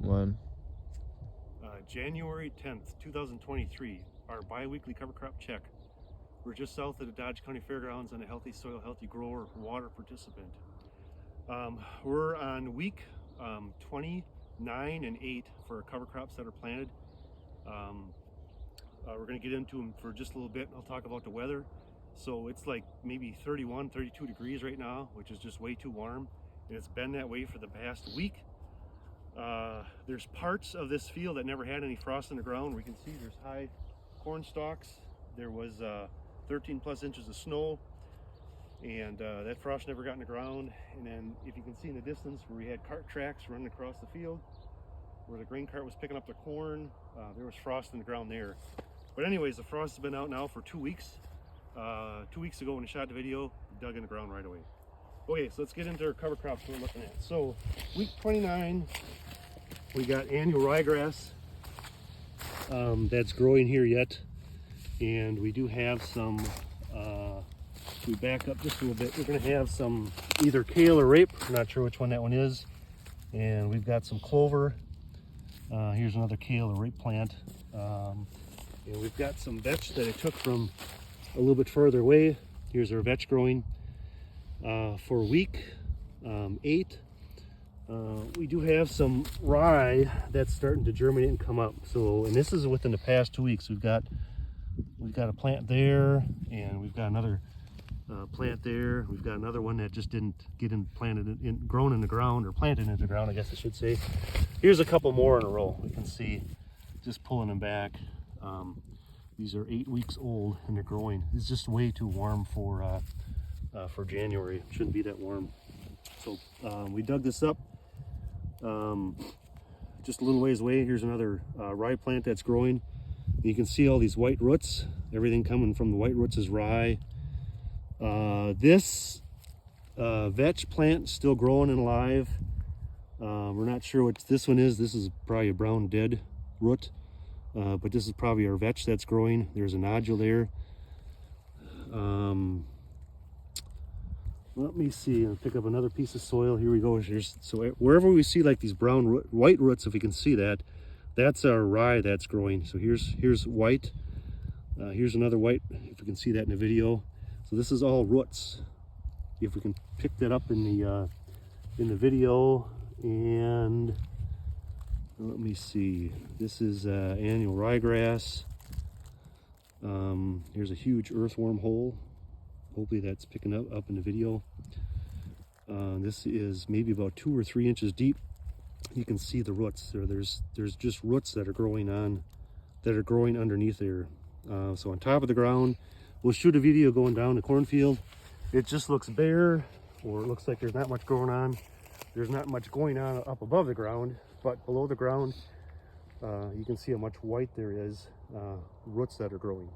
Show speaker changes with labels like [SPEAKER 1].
[SPEAKER 1] One.
[SPEAKER 2] January 10th, 2023, our bi-weekly cover crop check. We're just south of the Dodge County Fairgrounds on a Healthy Soil, Healthy Grower water participant. We're on week 29 and 8 for our cover crops that are planted. We're going to get into them for just a little bit. I'll talk about the weather. So it's like maybe 31, 32 degrees right now, which is just way too warm. And it's been that way for the past week. There's parts of this field that never had any frost in the ground. We can see there's high corn stalks. There was 13 plus inches of snow, and that frost never got in the ground. And then if you can see in the distance where we had cart tracks running across the field, where the grain cart was picking up the corn, there was frost in the ground there. But anyways, the frost has been out now for 2 weeks. 2 weeks ago when I shot the video, dug in the ground right away. Okay, so let's get into our cover crops we're looking at. So week 29, we got annual ryegrass that's growing here yet. And we do have some, we back up just a little bit, we're gonna have some either kale or rape. I'm not sure which one that one is. And we've got some clover. Here's another kale or rape plant. And we've got some vetch that I took from a little bit further away. Here's our vetch growing. For week 8, we do have some rye that's starting to germinate and come up. So, and this is within the past 2 weeks. We've got a plant there, and we've got another plant there. We've got another one that just didn't get grown in the ground, or planted into the ground, I guess I should say. Here's a couple more in a row. We can see just pulling them back. These are 8 weeks old and they're growing. It's just way too warm for January. It shouldn't be that warm. So we dug this up just a little ways away. Here's another rye plant that's growing. You can see all these white roots. Everything coming from the white roots is rye. This vetch plant still growing and alive. We're not sure what this one is. This is probably a brown dead root, but this is probably our vetch that's growing. There's a nodule there. Let me see. I'll pick up another piece of soil. Here we go. So wherever we see like these brown white roots, if you can see that, that's our rye that's growing. So here's white. Here's another white, if you can see that in the video. So this is all roots. If we can pick that up in the video. And let me see. This is annual ryegrass. Here's a huge earthworm hole. Hopefully that's picking up in the video. This is maybe about 2 or 3 inches deep. You can see the roots. There's just roots that are growing underneath there. So on top of the ground, we'll shoot a video going down the cornfield. It just looks bare, or it looks like there's not much going on. There's not much going on up above the ground, but below the ground, you can see how much white there is, roots that are growing.